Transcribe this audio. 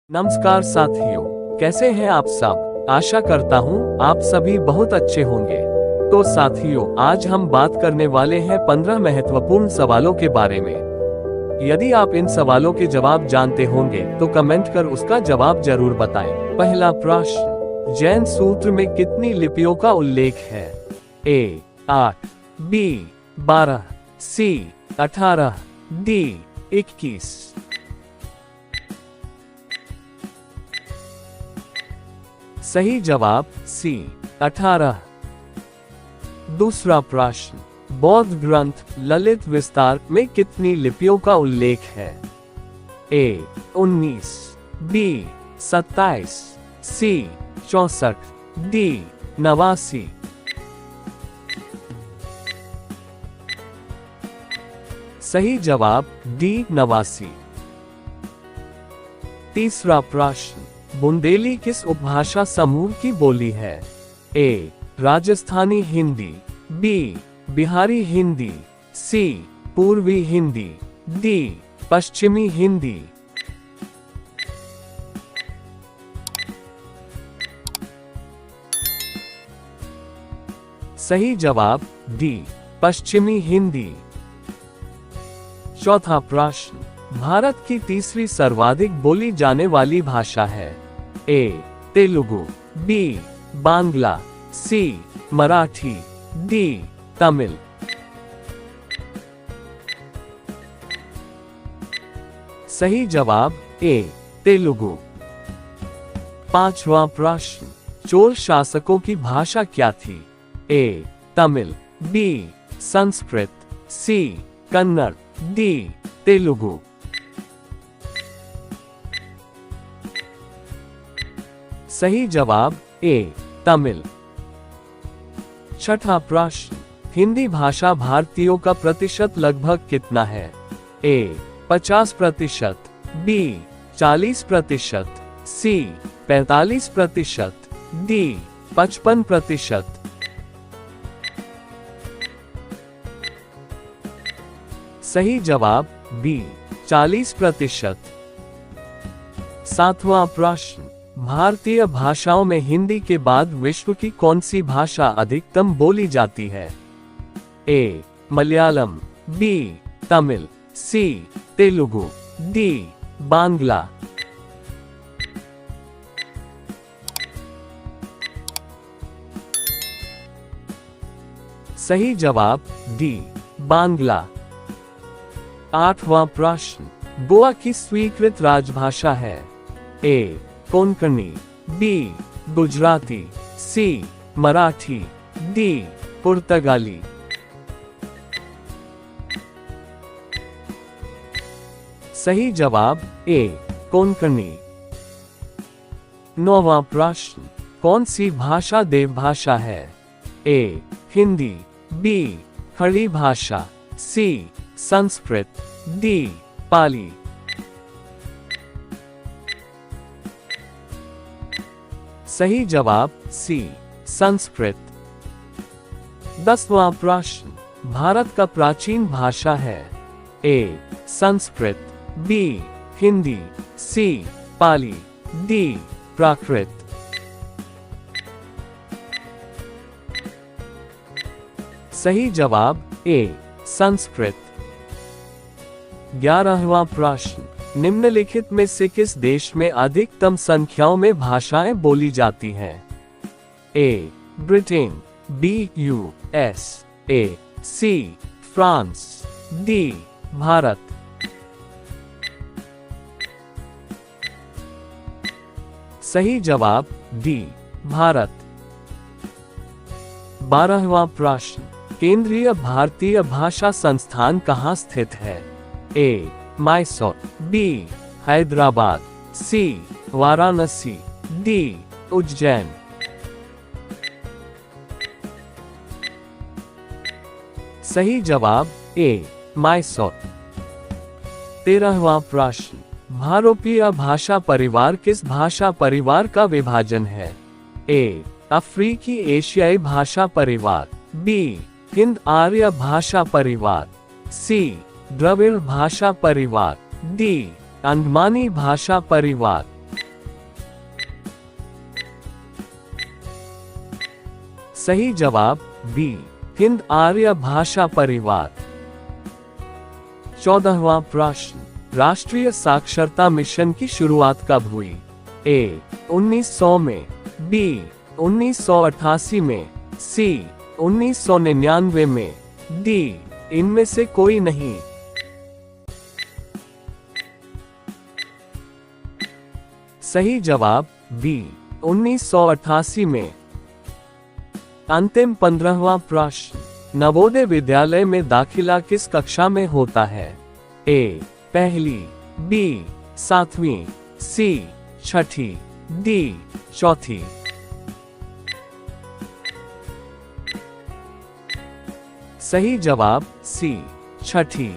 नमस्कार साथियों, कैसे हैं आप सब। आशा करता हूं आप सभी बहुत अच्छे होंगे। तो साथियों, आज हम बात करने वाले हैं 15 महत्वपूर्ण सवालों के बारे में। यदि आप इन सवालों के जवाब जानते होंगे तो कमेंट कर उसका जवाब जरूर बताएं। पहला प्रश्न, जैन सूत्र में कितनी लिपियों का उल्लेख है। ए 8, बी 12, सी 18, डी 21। सही जवाब सी 18। दूसरा प्रश्न, बौद्ध ग्रंथ ललित विस्तार में कितनी लिपियों का उल्लेख है। ए 19, बी 27, सी 64, डी 89। सही जवाब डी 89। तीसरा प्रश्न, बुंदेली किस उपभाषा समूह की बोली है। ए राजस्थानी हिंदी, बी बिहारी हिंदी, सी पूर्वी हिंदी, डी पश्चिमी हिंदी। सही जवाब डी पश्चिमी हिंदी। चौथा प्रश्न, भारत की तीसरी सर्वाधिक बोली जाने वाली भाषा है। ए तेलुगु, बी बांग्ला, सी मराठी, डी तमिल। सही जवाब ए तेलुगु। पांचवा प्रश्न, चोल शासकों की भाषा क्या थी। ए तमिल, बी संस्कृत, सी कन्नड़, डी तेलुगु। सही जवाब ए तमिल। छठा प्रश्न, हिंदी भाषा भारतीयों का प्रतिशत लगभग कितना है। ए 50%, बी 40%, सी 45%, डी 55%। सही जवाब बी 40%। सातवां प्रश्न, भारतीय भाषाओं में हिंदी के बाद विश्व की कौन सी भाषा अधिकतम बोली जाती है। ए मलयालम, बी तमिल, सी तेलुगु, डी बांग्ला। सही जवाब डी बांग्ला। आठवां प्रश्न, गोवा की स्वीकृत राजभाषा है। ए कोंकणी, बी गुजराती, सी मराठी, डी पुर्तगाली। सही जवाब ए कोंकणी। नौवां प्रश्न, कौन सी भाषा देवभाषा है। ए हिंदी, बी खड़ी भाषा, सी संस्कृत, डी पाली। सही जवाब सी संस्कृत। 10वां प्रश्न, भारत का प्राचीन भाषा है। ए संस्कृत, बी हिंदी, सी पाली, डी प्राकृत। सही जवाब ए संस्कृत। 11वां प्रश्न, निम्नलिखित में से किस देश में अधिकतम संख्याओं में भाषाएं बोली जाती हैं। ए ब्रिटेन, बी यूएस, ए सी फ्रांस, डी भारत। सही जवाब डी भारत। 12वां प्रश्न, केंद्रीय भारतीय भाषा संस्थान कहाँ स्थित है। ए मैसूर, बी हैदराबाद, सी वाराणसी, डी उज्जैन। सही जवाब ए मैसूर। 13वां प्रश्न, भारोपीय भाषा परिवार किस भाषा परिवार का विभाजन है। ए अफ्रीकी एशियाई भाषा परिवार, बी हिंद आर्य भाषा परिवार, सी द्रविड़ भाषा परिवार, डी अंडमानी भाषा परिवार। सही जवाब बी, हिंद आर्य भाषा परिवार। 14वां प्रश्न, राष्ट्रीय साक्षरता मिशन की शुरुआत कब हुई? ए 1900 में, बी 1988 में, सी 1999 में, डी इनमें से कोई नहीं। सही जवाब बी 1988 में। अंतिम 15वां प्रश्न, नवोदय विद्यालय में दाखिला किस कक्षा में होता है? ए पहली, बी 7वीं, सी 6ठी, डी 4थी। सही जवाब सी 6ठी।